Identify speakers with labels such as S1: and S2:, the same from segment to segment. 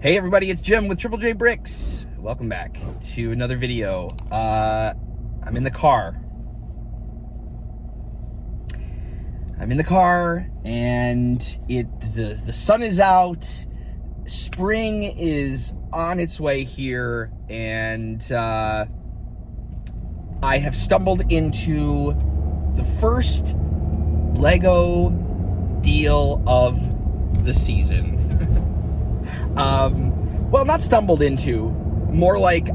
S1: Hey everybody, it's Jim with Triple J Bricks. Welcome back to another video. I'm in the car. And the sun is out. Spring is on its way here, and I have stumbled into the first Lego deal of the season. Well, not stumbled into, more like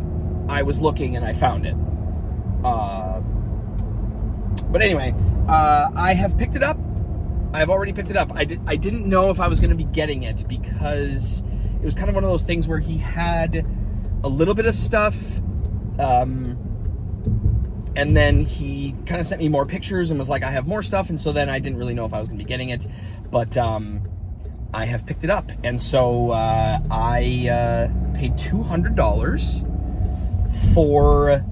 S1: I was looking and I found it. But anyway, I have picked it up. I've already picked it up. I didn't know if I was going to be getting it because it was kind of one of those things where he had a little bit of stuff, and then he kind of sent me more pictures and was like, I have more stuff, and so then I didn't really know if I was going to be getting it, but I have picked it up, and so I paid $200 for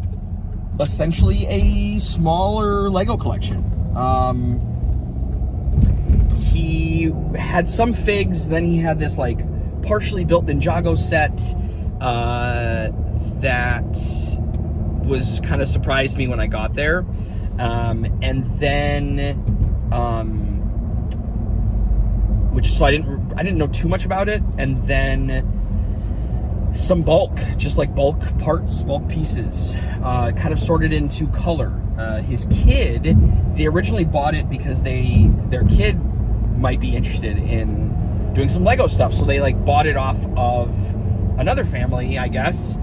S1: essentially a smaller Lego collection. He had some figs, then he had this like partially built Ninjago set that was kind of surprised me when I got there, and then so I didn't know too much about it, and then some bulk, just like bulk parts, bulk pieces, kind of sorted into color. His kid, they originally bought it because their kid might be interested in doing some Lego stuff, so they like bought it off of another family, I guess,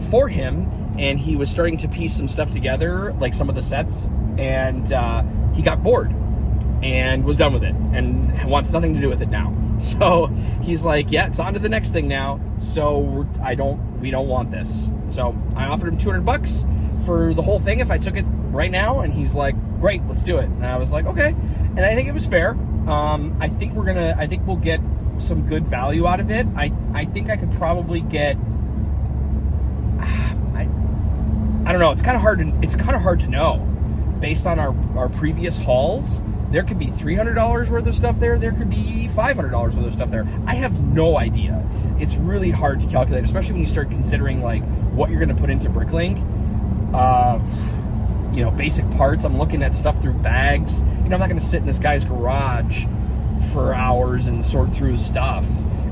S1: for him, and he was starting to piece some stuff together, like some of the sets, and he got bored and was done with it and wants nothing to do with it now. So he's like, yeah, it's on to the next thing now. So we don't want this. So I offered him $200 for the whole thing if I took it right now, and he's like, great, let's do it. And I was like, okay. And I think it was fair. I think we'll get some good value out of it. I think I could probably get, I don't know, it's kind of hard to know based on our previous hauls. There could be $300 worth of stuff there. There could be $500 worth of stuff there. I have no idea. It's really hard to calculate, especially when you start considering like what you're going to put into BrickLink. Basic parts. I'm looking at stuff through bags. I'm not going to sit in this guy's garage for hours and sort through stuff.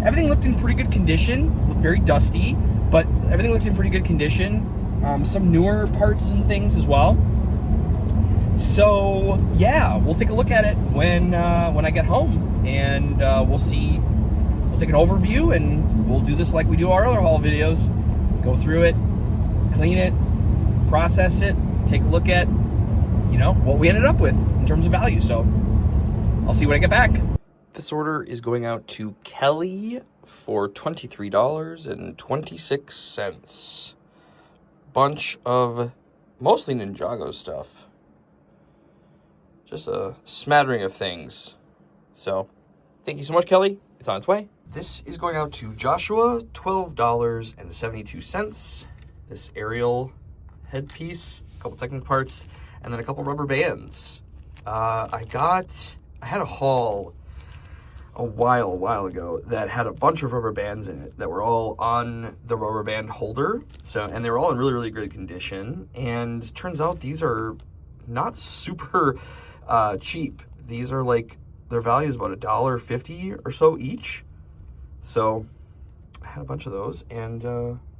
S1: Everything looked in pretty good condition. Looked very dusty, but everything looks in pretty good condition. Some newer parts and things as well. So yeah, we'll take a look at it when I get home, and we'll see. We'll take an overview, and we'll do this like we do our other haul videos. Go through it, clean it, process it, take a look at what we ended up with in terms of value. So I'll see when I get back. This order is going out to Kelly for $23.26. Bunch of mostly Ninjago stuff. Just a smattering of things. So, thank you so much, Kelly. It's on its way. This is going out to Joshua, $12.72. This aerial headpiece, a couple technical parts, and then a couple rubber bands. I had a haul a while ago that had a bunch of rubber bands in it that were all on the rubber band holder. And they were all in really, really good condition. And turns out these are not super cheap. These are like, their value is about $1.50 or so each. So I had a bunch of those, and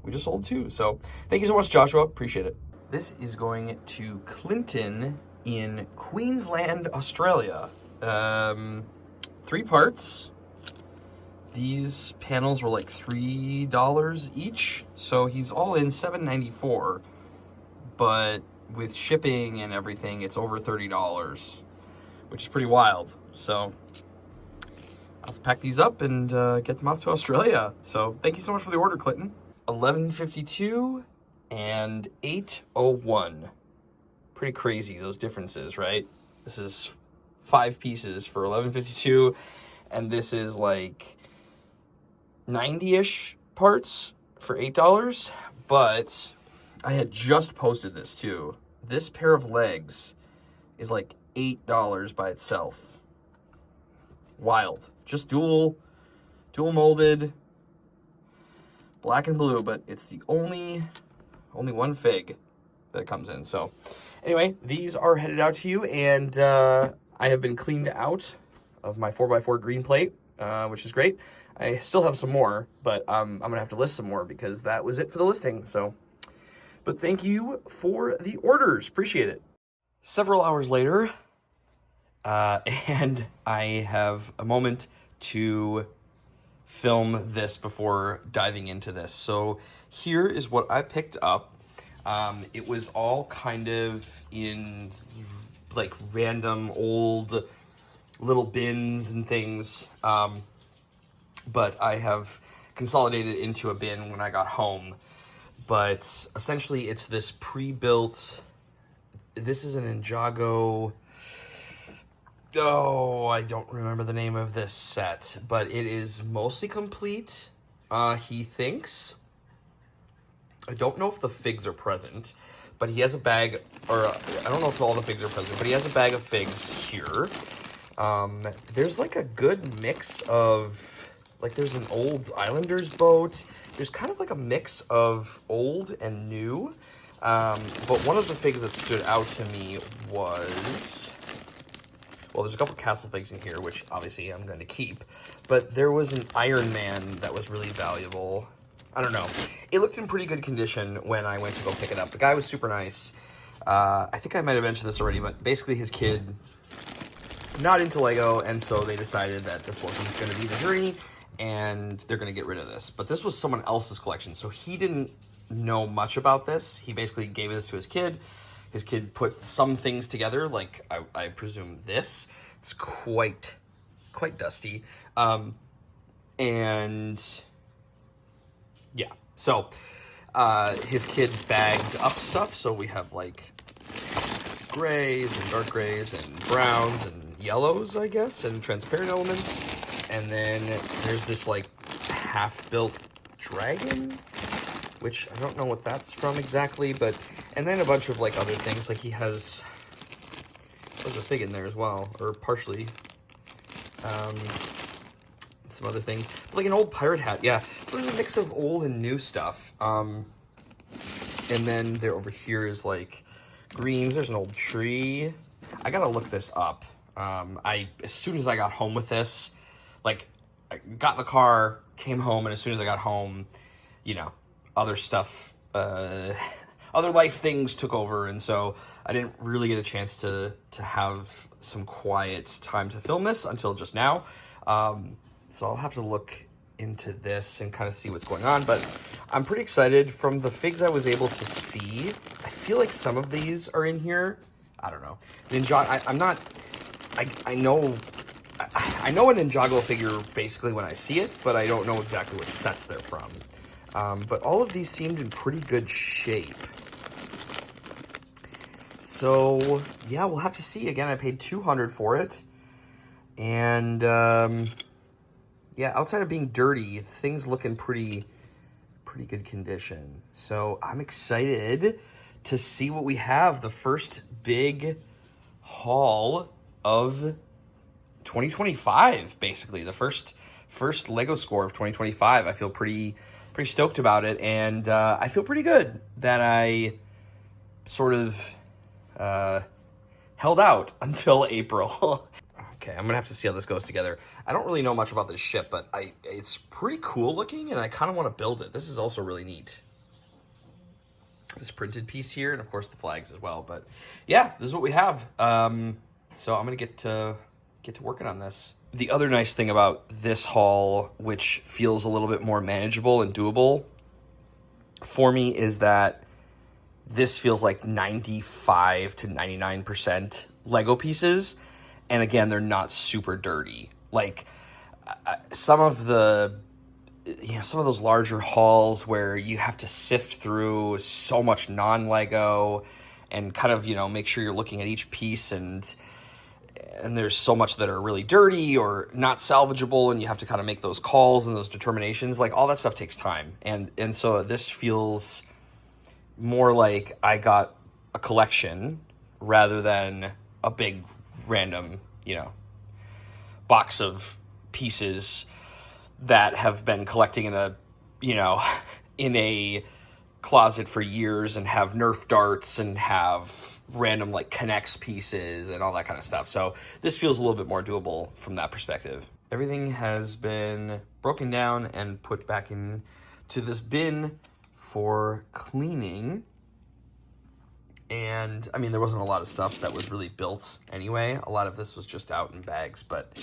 S1: we just sold two. So thank you so much, Joshua. Appreciate it. This is going to Clinton in Queensland, Australia. 3 parts. These panels were like $3 each. So he's all in $7.94, but with shipping and everything, it's over $30, which is pretty wild. So I'll pack these up and get them off to Australia. So thank you so much for the order, Clinton. 11.52 and 8.01. Pretty crazy, those differences, right? This is 5 pieces for 11.52, and this is like 90-ish parts for $8. But I had just posted this too. This pair of legs is like $8 by itself. Wild. Just dual molded. black and blue, but it's the only one fig that it comes in. So anyway, these are headed out to you, and I have been cleaned out of my 4x4 green plate, which is great. I still have some more, but I'm gonna have to list some more because that was it for the listing. So, but thank you for the orders, appreciate it. Several hours later, and I have a moment to film this before diving into this. So here is what I picked up. It was all kind of in like random old little bins and things. But I have consolidated into a bin when I got home. But essentially it's this pre-built, this is an Ninjago, oh, I don't remember the name of this set, but it is mostly complete, he thinks. I don't know if the figs are present, but he has a bag, or I don't know if all the figs are present, but he has a bag of figs here. There's like a good mix of, like there's an old Islanders boat. There's kind of like a mix of old and new. But one of the figs that stood out to me was, well, there's a couple castle figs in here, which obviously I'm going to keep, but there was an Iron Man that was really valuable. I don't know. It looked in pretty good condition when I went to go pick it up. The guy was super nice. I think I might have mentioned this already, but basically his kid, not into Lego, and so they decided that this wasn't going to be the journey, and they're going to get rid of this. But this was someone else's collection, so he didn't know much about this. He basically gave this to his kid. His kid put some things together, like I presume this. It's quite dusty. And yeah, so his kid bagged up stuff. So we have like grays and dark grays and browns and yellows, I guess, and transparent elements. And then there's this like half-built dragon, which I don't know what that's from exactly, but, and then a bunch of like other things, like he has, there's a fig in there as well, or partially, some other things, like an old pirate hat, yeah, so there's a mix of old and new stuff, and then there over here is like greens, there's an old tree. I gotta look this up. As soon as I got home with this, like, I got in the car, came home, and as soon as I got home, you know, other stuff, other life things took over, and so I didn't really get a chance to have some quiet time to film this until just now. So I'll have to look into this and kind of see what's going on, but I'm pretty excited. From the figs I was able to see, I feel like some of these are in here. I don't know. I know a Ninjago figure basically when I see it, but I don't know exactly what sets they're from. But all of these seemed in pretty good shape. So, yeah, we'll have to see. Again, I paid $200 for it. And, yeah, outside of being dirty, things look in pretty good condition. So I'm excited to see what we have. The first big haul of 2025, basically. The first Lego score of 2025. I feel pretty stoked about it, and I feel pretty good that I sort of held out until April. Okay, I'm gonna have to see how this goes together. I don't really know much about this ship, but it's pretty cool looking, and I kind of want to build it. This is also really neat. This printed piece here, and of course the flags as well. But yeah, this is what we have. So I'm gonna get to working on this. The other nice thing about this haul, which feels a little bit more manageable and doable for me, is that this feels like 95 to 99% Lego pieces. And again, they're not super dirty. Like some of those larger hauls where you have to sift through so much non-Lego and kind of, make sure you're looking at each piece, and there's so much that are really dirty or not salvageable, and you have to kind of make those calls and those determinations. Like, all that stuff takes time. And so this feels more like I got a collection rather than a big random, box of pieces that have been collecting in a you know, in a closet for years and have Nerf darts and have random like connects pieces and all that kind of stuff. So this feels a little bit more doable from that perspective. Everything has been broken down and put back into this bin for cleaning. And I mean, there wasn't a lot of stuff that was really built anyway. A lot of this was just out in bags, but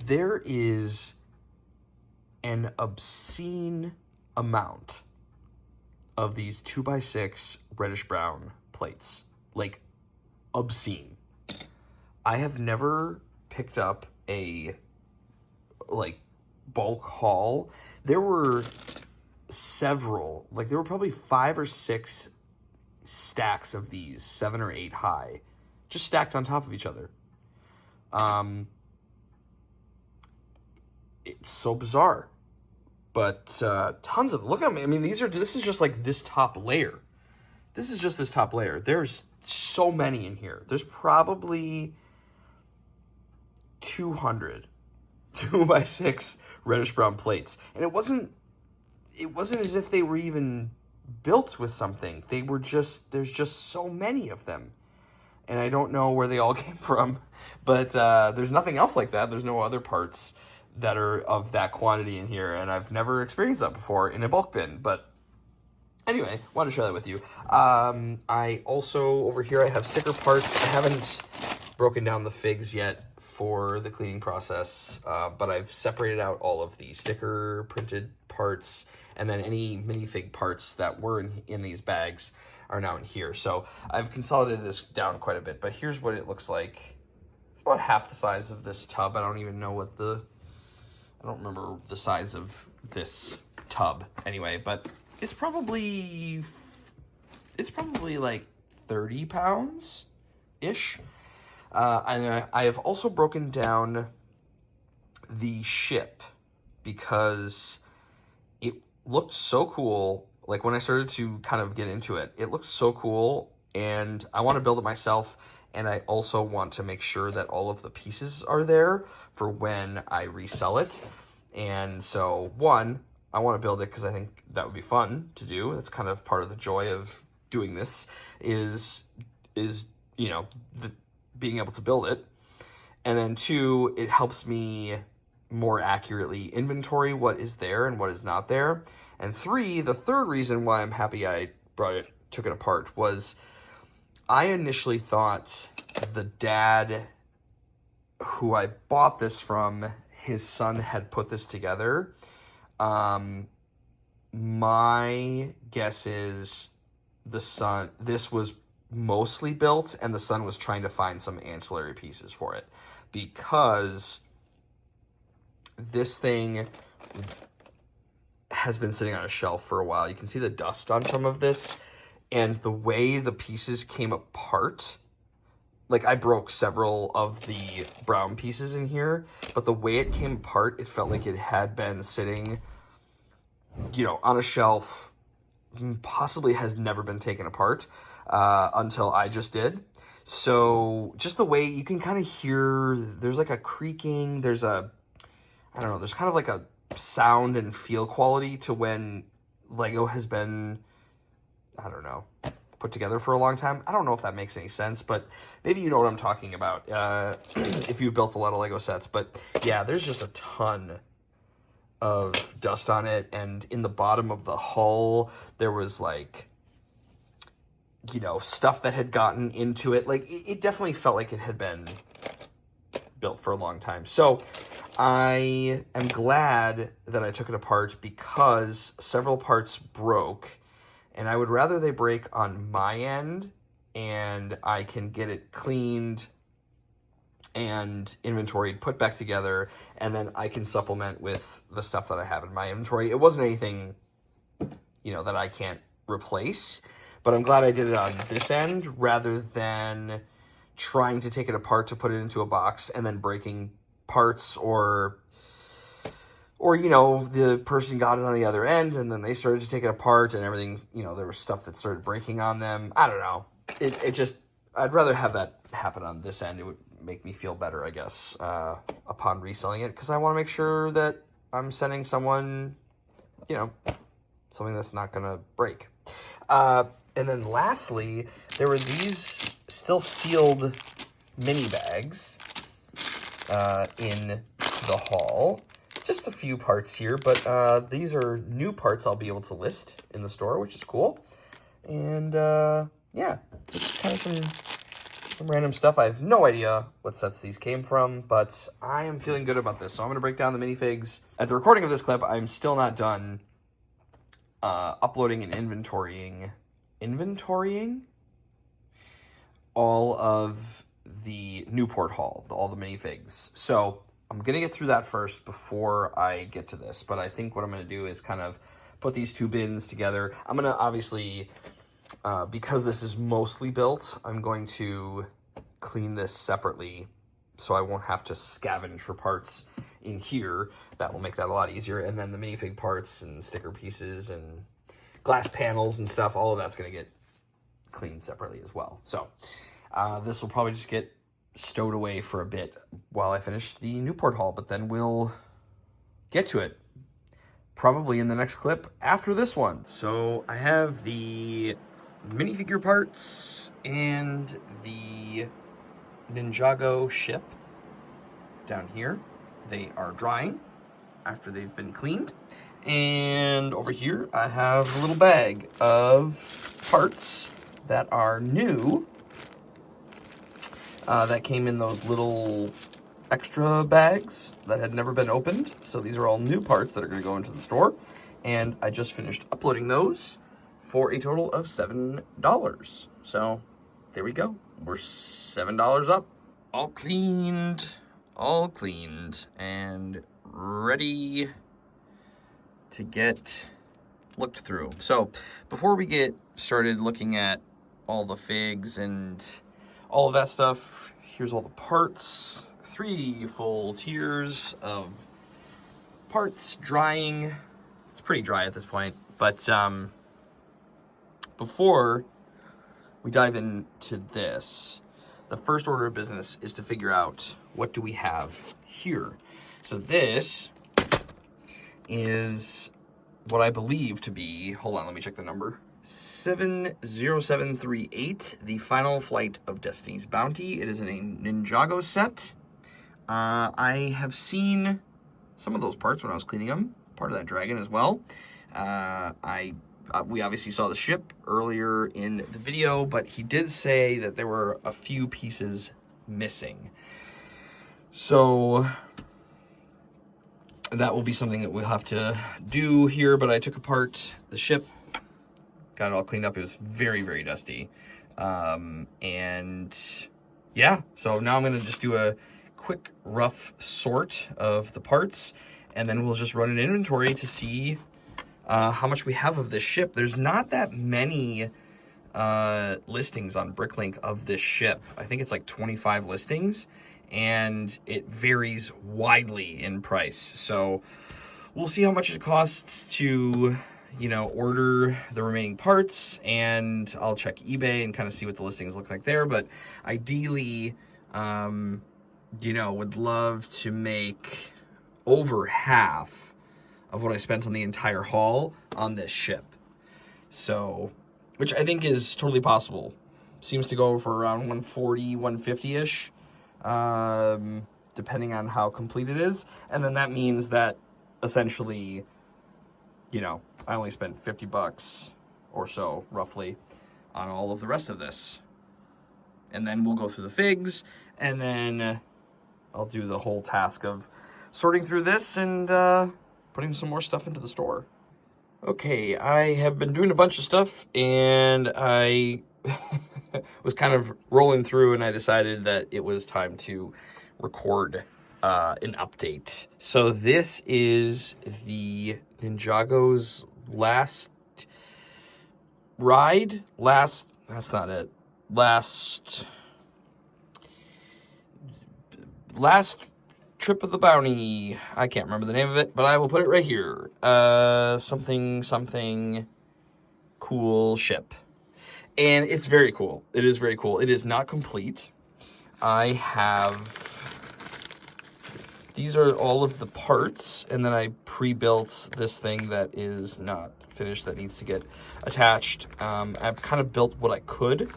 S1: there is an obscene amount of these 2x6 reddish brown plates. Like, obscene. I have never picked up a like bulk haul. There were several, like there were probably 5 or 6 stacks of these, 7 or 8 high, just stacked on top of each other. It's so bizarre, but tons of, look at me. I mean, this is just like this top layer. This is just this top layer. There's so many in here. There's probably 200 2x6 reddish brown plates, and it wasn't as if they were even built with something. They were just, there's just so many of them, and I don't know where they all came from, but there's nothing else like that. There's no other parts that are of that quantity in here, and I've never experienced that before in a bulk bin. But anyway, wanted to share that with you. I also, over here, I have sticker parts. I haven't broken down the figs yet for the cleaning process, but I've separated out all of the sticker printed parts, and then any minifig parts that were in these bags are now in here. So I've consolidated this down quite a bit, but here's what it looks like. It's about half the size of this tub. I don't even know what I don't remember the size of this tub anyway, but it's probably like 30 pounds-ish. And I have also broken down the ship because it looked so cool. Like when I started to kind of get into it, it looked so cool, and I want to build it myself. And I also want to make sure that all of the pieces are there for when I resell it. And so, one, I want to build it because I think that would be fun to do. That's kind of part of the joy of doing this is you know, being able to build it. And then 2, it helps me more accurately inventory what is there and what is not there. And 3, the third reason why I'm happy I took it apart was I initially thought the dad who I bought this from, his son had put this together. My guess is this was mostly built, and the son was trying to find some ancillary pieces for it, because this thing has been sitting on a shelf for a while. You can see the dust on some of this, and the way the pieces came apart, like I broke several of the brown pieces in here, but the way it came apart, it felt like it had been sitting, you know, on a shelf, possibly has never been taken apart until I just did. So just the way you can kind of hear, there's like a creaking, there's kind of like a sound and feel quality to when Lego has been, I don't know, put together for a long time. I don't know if that makes any sense, but maybe you know what I'm talking about if you've built a lot of Lego sets. But yeah, there's just a ton of dust on it, and in the bottom of the hull there was like, you know, stuff that had gotten into it. Like it definitely felt like it had been built for a long time. So I am glad that I took it apart because several parts broke, and I would rather they break on my end and I can get it cleaned and inventoried, put back together, and then I can supplement with the stuff that I have in my inventory. It wasn't anything, you know, that I can't replace, but I'm glad I did it on this end rather than trying to take it apart to put it into a box and then breaking parts, or you know, the person got it on the other end and then they started to take it apart and everything, you know, there was stuff that started breaking on them. I don't know. It just, I'd rather have that happen on this end. It would make me feel better, I guess, upon reselling it, because I want to make sure that I'm sending someone you know, something that's not going to break. And then lastly, there were these still sealed mini bags in the haul. Just a few parts here, but these are new parts I'll be able to list in the store, which is cool. And yeah, just kind of some random stuff. I have no idea what sets these came from, but I am feeling good about this. So I'm going to break down the minifigs. At the recording of this clip, I'm still not done uploading and inventorying all of the Newport haul, all the minifigs. So I'm going to get through that first before I get to this. But I think what I'm going to do is kind of put these two bins together. I'm going to obviously, because this is mostly built, I'm going to clean this separately so I won't have to scavenge for parts in here. That will make that a lot easier. And then the minifig parts and sticker pieces and glass panels and stuff, all of that's going to get cleaned separately as well. So this will probably just get stowed away for a bit while I finish the Newport haul, but then we'll get to it probably in the next clip after this one. So I have the minifigure parts and the Ninjago ship down here. They are drying after they've been cleaned. And over here I have a little bag of parts that are new that came in those little extra bags that had never been opened. So these are all new parts that are going to go into the store. And I just finished uploading those for a total of $7. So there we go. We're $7 up. All cleaned, and ready to get looked through. So before we get started looking at all the figs and all of that stuff, here's all the parts. 3 full tiers of parts drying. It's pretty dry at this point, but before we dive into this, the first order of business is to figure out what do we have here. So this is what I believe to be, hold on, let me check the number. 70738, the Final Flight of Destiny's Bounty. It is in a Ninjago set. I have seen some of those parts when I was cleaning them, part of that dragon as well. We obviously saw the ship earlier in the video, but he did say that there were a few pieces missing. So that will be something that we'll have to do here, but I took apart the ship, got it all cleaned up. It was very, very dusty. And yeah, so now I'm going to just do a quick rough sort of the parts, and then we'll just run an inventory to see how much we have of this ship. There's not that many listings on BrickLink of this ship. I think it's like 25 listings, and it varies widely in price. So we'll see how much it costs to, you know, order the remaining parts, and I'll check eBay and kind of see what the listings look like there. But ideally, you know, would love to make over half of what I spent on the entire haul on this ship. So, which I think is totally possible. Seems to go for around 140, 150-ish, depending on how complete it is. And then that means that essentially, you know, I only spent $50 or so, roughly, on all of the rest of this. And then we'll go through the figs, and then I'll do the whole task of sorting through this and putting some more stuff into the store. Okay, I have been doing a bunch of stuff, and I was kind of rolling through, and I decided that it was time to record an update. So this is the Ninjago's last ride. That's not it. Last trip of the bounty. I can't remember the name of it, but I will put it right here. Something cool ship. And it's very cool. It is very cool. It is not complete. I have these are all of the parts, and then I pre-built this thing that is not finished that needs to get attached. I've kind of built what I could,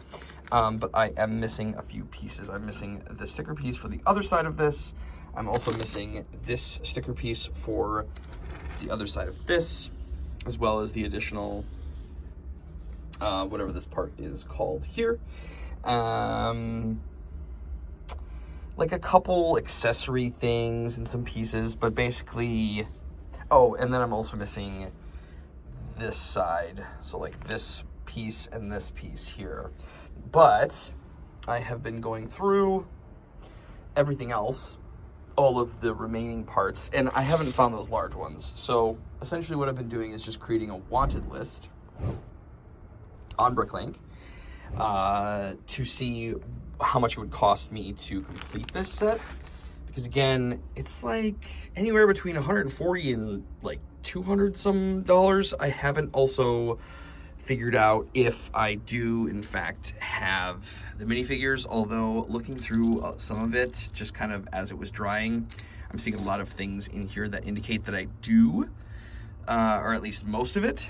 S1: but I am missing a few pieces. I'm missing the sticker piece for the other side of this. I'm also missing this sticker piece for the other side of this, as well as the additional, whatever this part is called here. Like a couple accessory things and some pieces, but basically, oh, and then I'm also missing this side. So like this piece and this piece here. But I have been going through everything else, all of the remaining parts, and I haven't found those large ones. So essentially what I've been doing is just creating a wanted list on BrickLink to see how much it would cost me to complete this set. Because again, it's like anywhere between $140 and like $200 some dollars. I haven't also figured out if I do in fact have the minifigures, although looking through some of it just kind of as it was drying, I'm seeing a lot of things in here that indicate that I do, or at least most of it.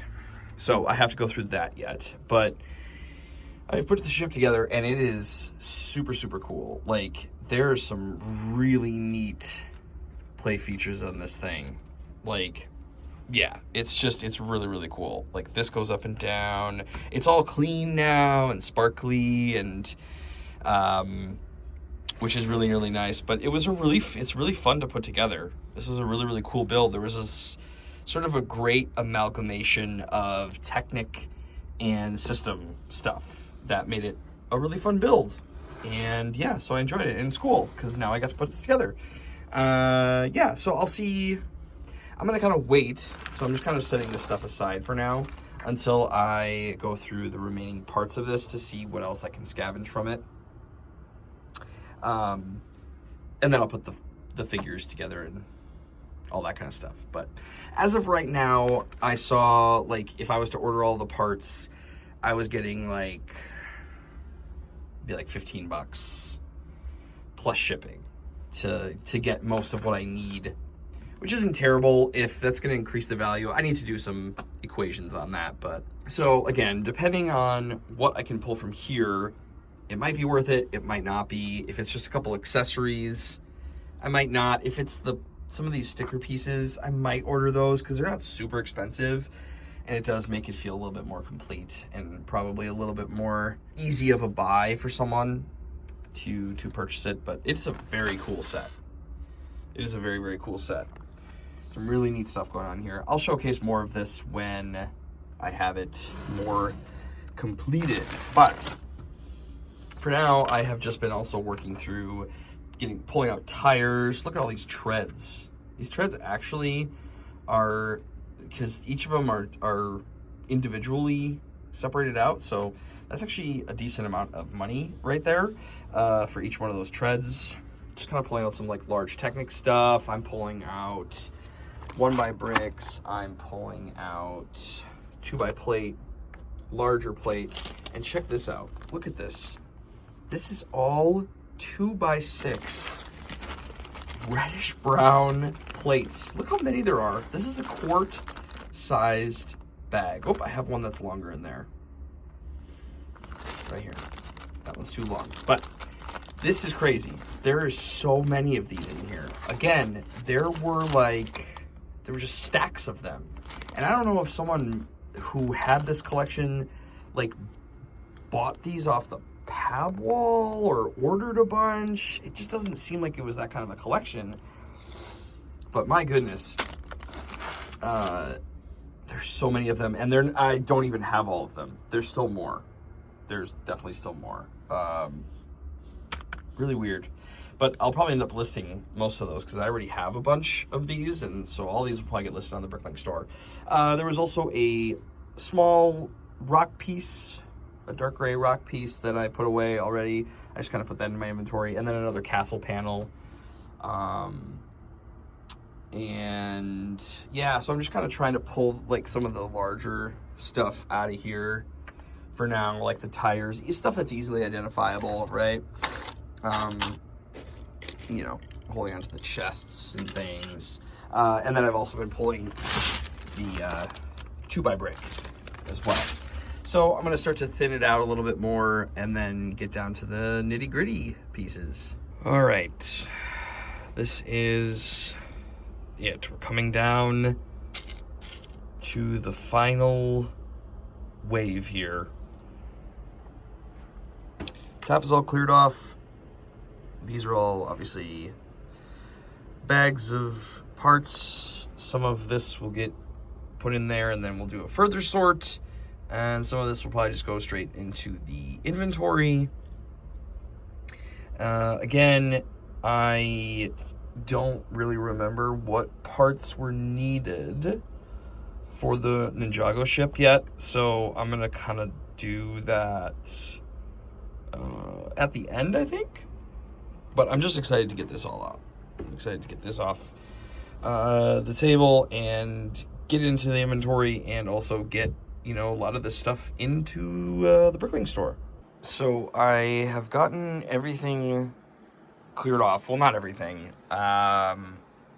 S1: So I have to go through that yet, but I've put the ship together and it is super, super cool. Like, there are some really neat play features on this thing. Like, yeah, it's really, really cool. Like, this goes up and down. It's all clean now and sparkly, and which is really, really nice. But it's really fun to put together. This was a really, really cool build. There was this sort of a great amalgamation of Technic and system stuff that made it a really fun build. And yeah, so I enjoyed it, and it's cool because now I got to put this together. Yeah, so I'll see. I'm gonna kind of wait, so I'm just kind of setting this stuff aside for now until I go through the remaining parts of this to see what else I can scavenge from it. And then I'll put the figures together and all that kind of stuff. But as of right now, I saw, like, if I was to order all the parts, I was getting like 15 bucks plus shipping to get most of what I need, which isn't terrible. If that's going to increase the value, I need to do some equations on that. But so again, depending on what I can pull from here, it might be worth it, it might not be. If it's just a couple accessories, I might not. If it's some of these sticker pieces, I might order those because they're not super expensive. And it does make it feel a little bit more complete and probably a little bit more easy of a buy for someone to purchase it. But it's a very cool set. It is a very, very cool set. Some really neat stuff going on here. I'll showcase more of this when I have it more completed. But for now, I have just been also working through pulling out tires. Look at all these treads. These treads actually are, because each of them are individually separated out, so that's actually a decent amount of money right there for each one of those treads. Just kind of pulling out some like large Technic stuff. I'm pulling out 1x bricks. I'm pulling out 2x plate, larger plate, and check this out. Look at this. This is all 2x6 reddish brown plates. Look how many there are. This is a quart sized bag. Oh, I have one that's longer in there. Right here. That one's too long. But this is crazy. There are so many of these in here. Again, there were just stacks of them. And I don't know if someone who had this collection like bought these off the pab wall or ordered a bunch. It just doesn't seem like it was that kind of a collection. But my goodness, there's so many of them, and I don't even have all of them. There's still more. There's definitely still more. Really weird. But I'll probably end up listing most of those because I already have a bunch of these, and so all these will probably get listed on the BrickLink store. There was also a small rock piece, a dark gray rock piece that I put away already. I just kind of put that in my inventory, and then another castle panel. And yeah, so I'm just kind of trying to pull like some of the larger stuff out of here for now, like the tires, stuff that's easily identifiable, right? You know, holding onto the chests and things. And then I've also been pulling the 2x brick as well. So I'm going to start to thin it out a little bit more and then get down to the nitty-gritty pieces. All right. This is it. We're coming down to the final wave here. Top is all cleared off. These are all obviously bags of parts. Some of this will get put in there and then we'll do a further sort. And some of this will probably just go straight into the inventory. Again, I don't really remember what parts were needed for the Ninjago ship yet. So I'm going to kind of do that at the end, I think. But I'm just excited to get this all out. I'm excited to get this off the table and get into the inventory and also get, you know, a lot of this stuff into the BrickLink store. So I have gotten everything cleared off. Well, not everything.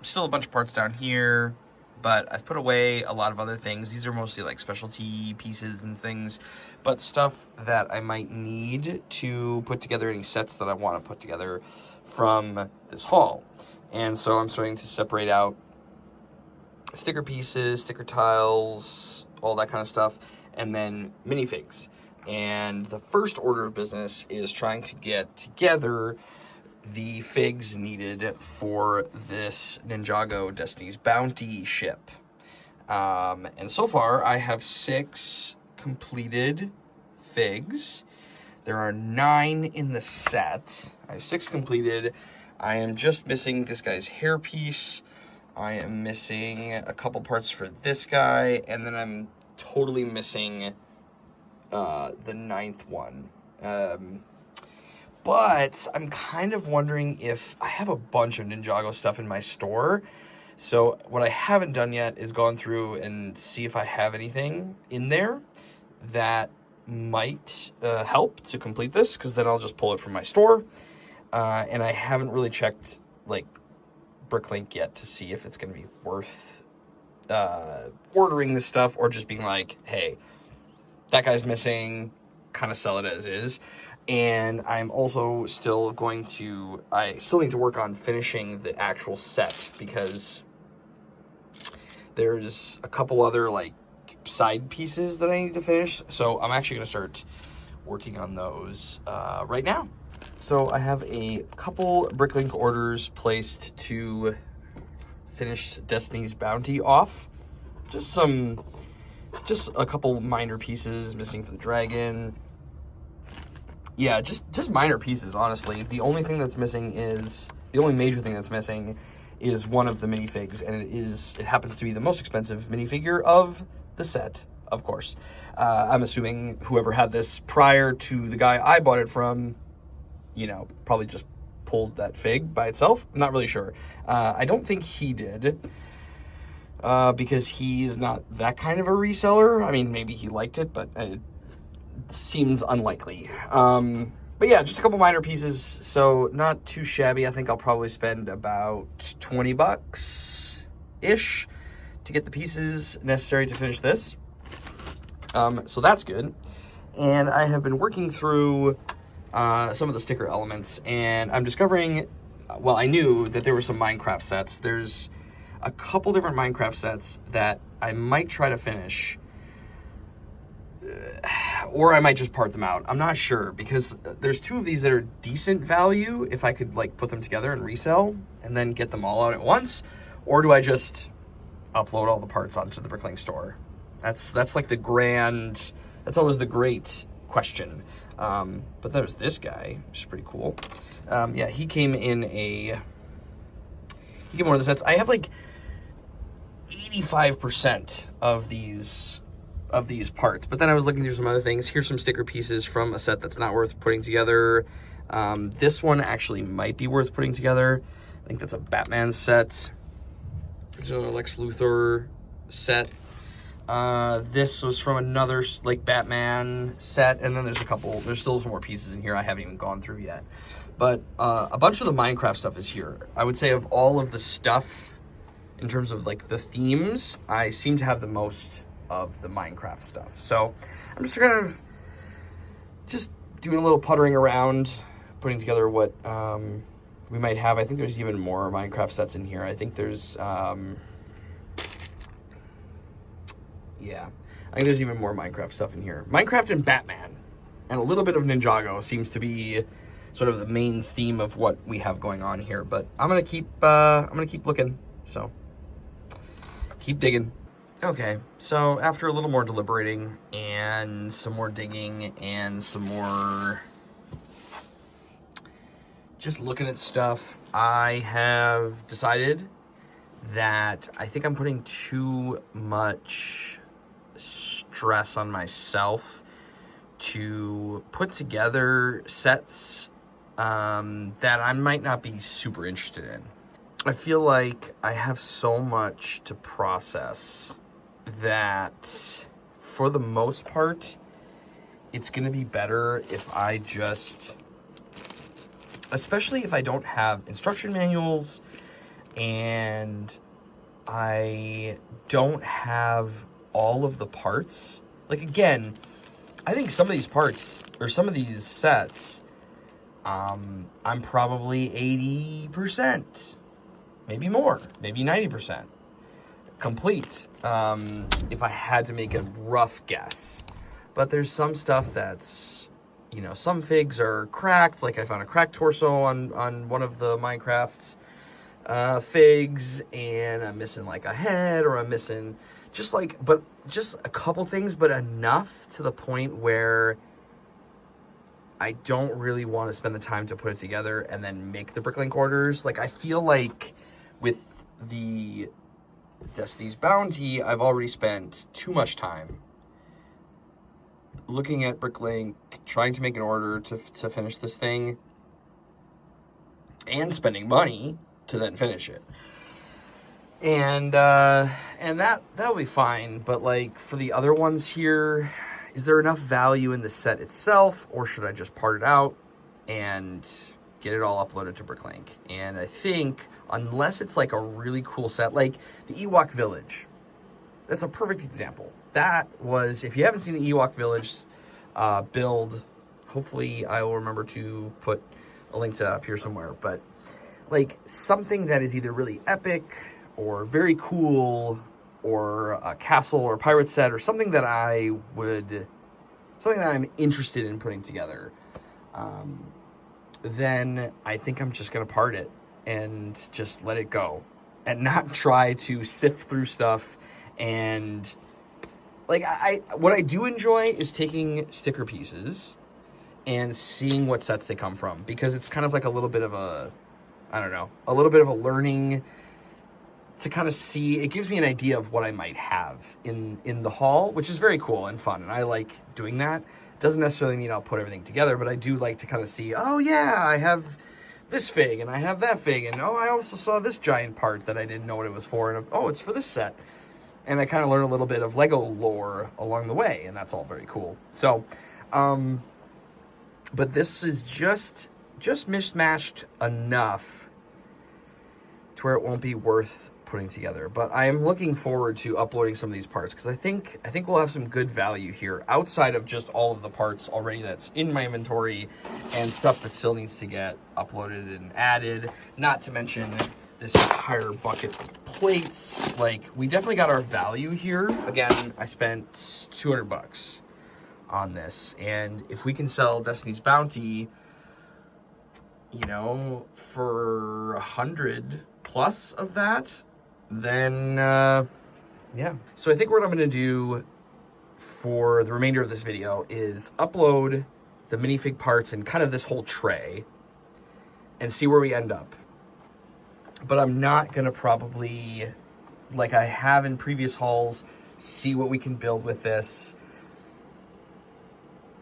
S1: Still a bunch of parts down here, but I've put away a lot of other things. These are mostly like specialty pieces and things, but stuff that I might need to put together any sets that I want to put together from this haul. And so I'm starting to separate out sticker pieces, sticker tiles, all that kind of stuff, and then minifigs. And the first order of business is trying to get together the figs needed for this Ninjago Destiny's Bounty ship. And so far, I have 6 completed figs. There are 9 in the set. I have 6 completed. I am just missing this guy's hairpiece. I am missing a couple parts for this guy, and then I'm totally missing the 9th one. But I'm kind of wondering if I have a bunch of Ninjago stuff in my store. So what I haven't done yet is gone through and see if I have anything in there that might help to complete this, because then I'll just pull it from my store. And I haven't really checked like BrickLink yet to see if it's going to be worth ordering this stuff or just being like, hey, that guy's missing, kind of sell it as is. And I'm also still I still need to work on finishing the actual set, because there's a couple other like side pieces that I need to finish. So I'm actually going to start working on those right now. So I have a couple BrickLink orders placed to finish Destiny's Bounty off. Just a couple minor pieces missing for the dragon. Yeah, just minor pieces, honestly. The only major thing that's missing is one of the minifigs, and it happens to be the most expensive minifigure of the set, of course. I'm assuming whoever had this prior to the guy I bought it from, you know, probably just pulled that fig by itself. I'm not really sure. I don't think he did, because he's not that kind of a reseller. I mean, maybe he liked it, but it seems unlikely. But yeah, just a couple minor pieces, so not too shabby. I think I'll probably spend about $20-ish to get the pieces necessary to finish this. So that's good. And I have been working through some of the sticker elements, and I'm discovering, well, I knew that there were some Minecraft sets. There's a couple different Minecraft sets that I might try to finish, or I might just part them out. I'm not sure, because there's 2 of these that are decent value if I could like put them together and resell and then get them all out at once, or do I just upload all the parts onto the BrickLink store? That's like that's always the great question. But there's this guy, which is pretty cool. Yeah, he came in one of the sets. I have like 85% of these parts, but then I was looking through some other things. Here's some sticker pieces from a set that's not worth putting together. This one actually might be worth putting together. I think that's a Batman set. There's another Lex Luthor set. This was from another like Batman set, and then there's still some more pieces in here I haven't even gone through yet. But a bunch of the Minecraft stuff is here. I would say of all of the stuff, in terms of like the themes, I seem to have the most of the Minecraft stuff. So I'm just kind of just doing a little puttering around, putting together what we might have. I think there's even more Minecraft sets in here. I think there's, yeah, I think there's even more Minecraft stuff in here. Minecraft and Batman, and a little bit of Ninjago seems to be sort of the main theme of what we have going on here. But I'm gonna keep looking. So keep digging. Okay, so after a little more deliberating and some more digging and some more just looking at stuff, I have decided that I think I'm putting too much stress on myself to put together sets that I might not be super interested in. I feel like I have so much to process that for the most part, it's going to be better if I just, especially if I don't have instruction manuals and I don't have all of the parts. Like, again, I think some of these parts or some of these sets, I'm probably 80%, maybe more, maybe 90% complete, if I had to make a rough guess. But there's some stuff that's, you know, some figs are cracked. Like I found a cracked torso on one of the Minecraft's figs, and I'm missing like a head, or I'm missing just a couple things, but enough to the point where I don't really want to spend the time to put it together and then make the BrickLink orders. Like, I feel like with the Destiny's Bounty, I've already spent too much time looking at BrickLink, trying to make an order to finish this thing, and spending money to then finish it. And that'll be fine. But like for the other ones here, is there enough value in the set itself, or should I just part it out and get it all uploaded to BrickLink? And I think unless it's like a really cool set, like the Ewok Village, that's a perfect example. That was, if you haven't seen the Ewok Village build, hopefully I will remember to put a link to that up here somewhere. But like something that is either really epic or very cool, or a castle or pirate set, or something that I'm interested in putting together, then I think I'm just going to part it and just let it go and not try to sift through stuff. And like, what I do enjoy is taking sticker pieces and seeing what sets they come from, because it's kind of like a little bit of a, I don't know, a little bit of a learning to kind of see. It gives me an idea of what I might have in the haul, which is very cool and fun. And I like doing that. Doesn't necessarily mean I'll put everything together, but I do like to kind of see, oh yeah, I have this fig and I have that fig, and oh, I also saw this giant part that I didn't know what it was for, and oh, it's for this set. And I kind of learn a little bit of Lego lore along the way, and that's all very cool. So, but this is just mishmashed enough to where it won't be worth putting together. But I am looking forward to uploading some of these parts, because I think we'll have some good value here outside of just all of the parts already that's in my inventory and stuff that still needs to get uploaded and added. Not to mention this entire bucket of plates. Like, we definitely got our value here. Again, I spent $200 on this, and if we can sell Destiny's Bounty, you know, for 100 plus of that, then yeah. So I think what I'm gonna do for the remainder of this video is upload the minifig parts and kind of this whole tray and see where we end up. But I'm not gonna probably, like I have in previous hauls, see what we can build with this,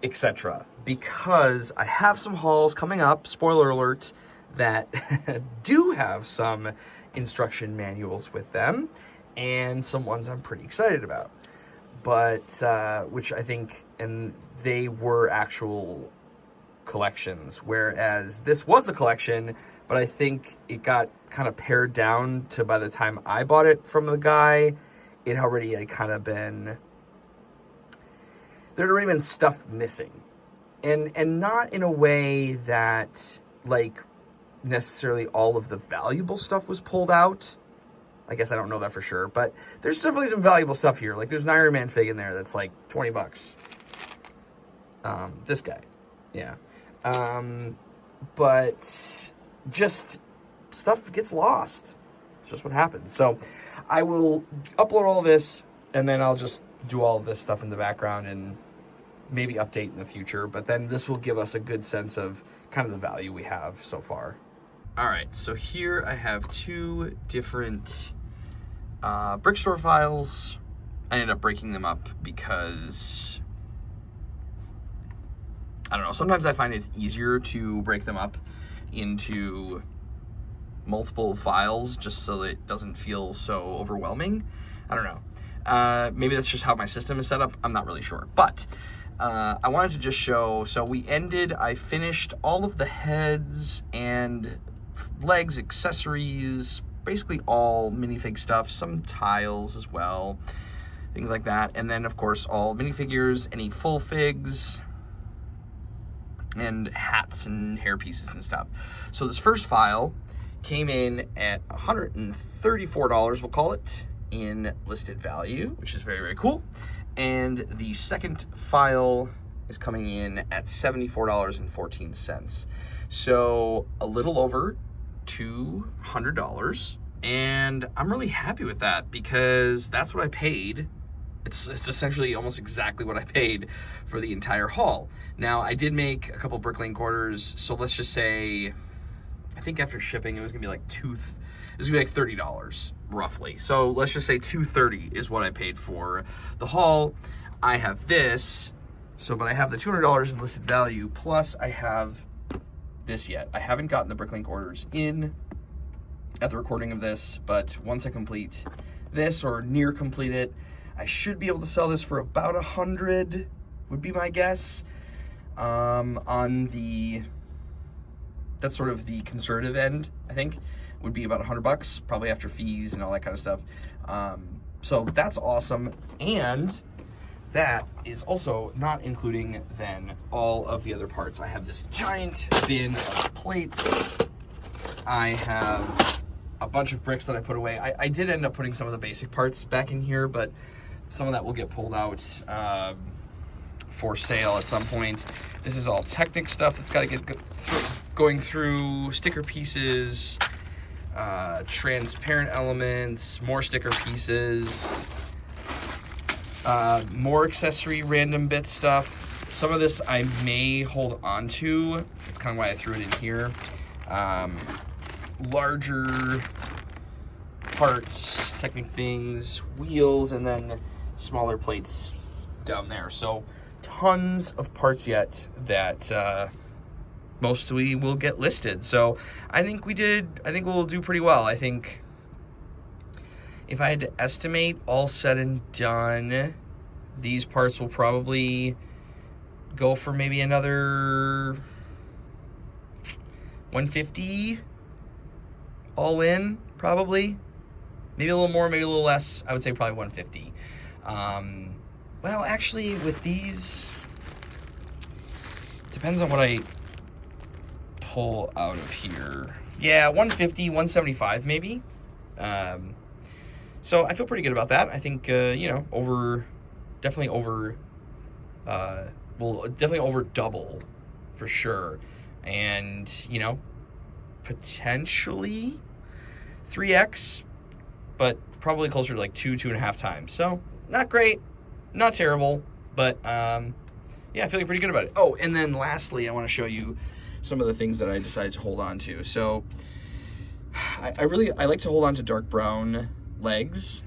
S1: etc. Because I have some hauls coming up, spoiler alert, that do have some instruction manuals with them, and some ones I'm pretty excited about. But which I think, and they were actual collections, whereas this was a collection, but I think it got kind of pared down to, by the time I bought it from the guy, it already had kind of been, there had already been stuff missing. And not in a way that, like, necessarily all of the valuable stuff was pulled out. I guess I don't know that for sure, but there's definitely some valuable stuff here. Like, there's an Iron Man fig in there that's like $20. This guy. Yeah. But just stuff gets lost. It's just what happens. So I will upload all this, and then I'll just do all of this stuff in the background and maybe update in the future. But then this will give us a good sense of kind of the value we have so far. All right, so here I have two different brick store files. I ended up breaking them up because, I don't know, sometimes I find it easier to break them up into multiple files just so that it doesn't feel so overwhelming. I don't know. Maybe that's just how my system is set up. I'm not really sure. But I wanted to just show, so I finished all of the heads and legs, accessories, basically all minifig stuff, some tiles as well, things like that. And then, of course, all minifigures, any full figs, and hats and hair pieces and stuff. So this first file came in at $134, we'll call it, in listed value, which is very, very cool. And the second file is coming in at $74.14. So a little over $200. And I'm really happy with that because that's what I paid. It's essentially almost exactly what I paid for the entire haul. Now, I did make a couple BrickLink orders, so let's just say, I think after shipping, it was gonna be like $30 roughly. So let's just say $230 is what I paid for the haul. I have this, but I have the $200 in listed value, plus I have this yet. I haven't gotten the BrickLink orders in at the recording of this, but once I complete this or near complete it, I should be able to sell this for about $100, would be my guess. That's sort of the conservative end, I think, would be about $100, probably after fees and all that kind of stuff. So that's awesome. And that is also not including then all of the other parts. I have this giant bin of plates. I have a bunch of bricks that I put away. I did end up putting some of the basic parts back in here, but some of that will get pulled out for sale at some point. This is all Technic stuff that's got to get going through, sticker pieces, transparent elements, more sticker pieces, more accessory random bit stuff. Some of this I may hold on to. That's kind of why I threw it in here. Larger parts, Technic things, wheels, and then smaller plates down there. So tons of parts yet that mostly will get listed. So I think we'll do pretty well. I think if I had to estimate, all said and done, these parts will probably go for maybe another $150 all in, probably. Maybe a little more, maybe a little less. I would say probably $150. Well, actually, with these, depends on what I pull out of here. Yeah, $150, $175 maybe. So I feel pretty good about that. I think, definitely over double for sure. And, potentially 3x, but probably closer to like 2.5 times. So not great, not terrible, but yeah, feeling pretty good about it. Oh, and then lastly, I want to show you some of the things that I decided to hold on to. So I like to hold on to dark brown legs.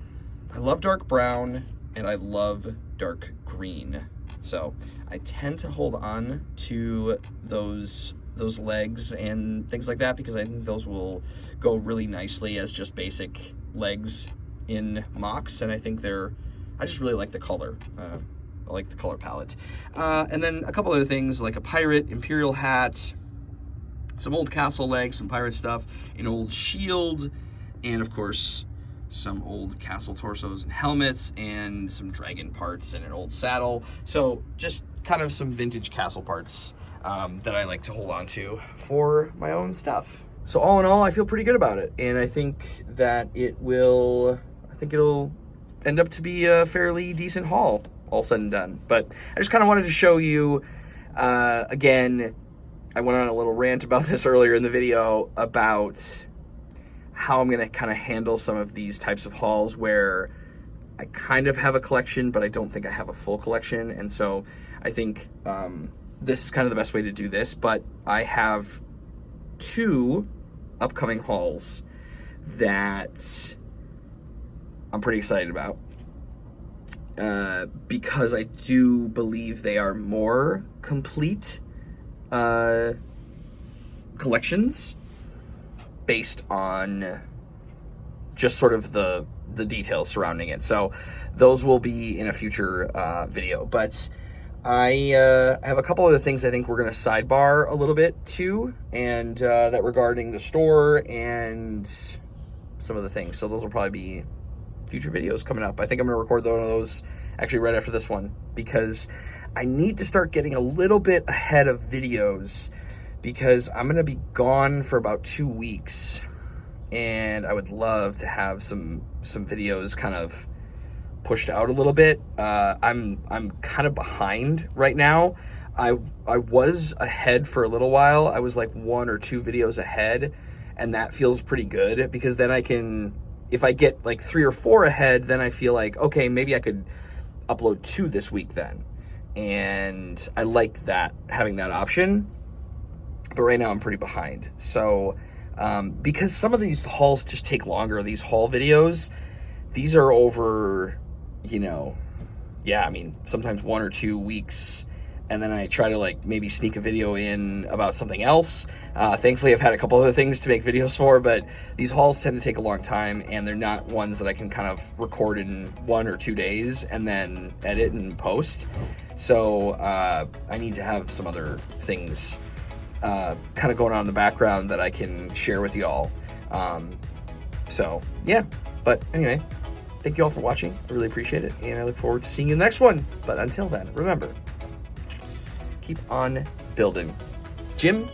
S1: I love dark brown and I love dark green. So I tend to hold on to those legs and things like that because I think those will go really nicely as just basic legs in mocks, and I think I just really like the color. I like the color palette. And then a couple other things like a pirate, imperial hat, some old castle legs, some pirate stuff, an old shield, and of course, some old castle torsos and helmets, and some dragon parts and an old saddle. So just kind of some vintage castle parts that I like to hold on to for my own stuff. So all in all, I feel pretty good about it, and I think that it'll end up to be a fairly decent haul, all said and done. But I just kind of wanted to show you, again, I went on a little rant about this earlier in the video about how I'm going to kind of handle some of these types of hauls where I kind of have a collection, but I don't think I have a full collection. And so I think this is kind of the best way to do this. But I have 2 upcoming hauls that I'm pretty excited about because I do believe they are more complete collections based on just sort of the details surrounding it. So those will be in a future video. But I have a couple other things I think we're going to sidebar a little bit too, and that regarding the store and some of the things. So those will probably be future videos coming up. I think I'm going to record one of those actually right after this one, because I need to start getting a little bit ahead of videos, because I'm going to be gone for about 2 weeks, and I would love to have some videos kind of pushed out a little bit. I'm kind of behind right now. I was ahead for a little while. I was like 1 or 2 videos ahead, and that feels pretty good, because then I can, if I get like 3 or 4 ahead, then I feel like, okay, maybe I could upload 2 this week then. And I like that, having that option. But right now I'm pretty behind. So, because some of these hauls just take longer, these haul videos, these are over, you know, yeah, I mean, sometimes 1 or 2 weeks. And then I try to like maybe sneak a video in about something else. Thankfully, I've had a couple other things to make videos for, but these hauls tend to take a long time, and they're not ones that I can kind of record in 1 or 2 days and then edit and post. So I need to have some other things kind of going on in the background that I can share with y'all. So yeah, but anyway, thank you all for watching. I really appreciate it, and I look forward to seeing you in the next one. But until then, remember, keep on building. Jim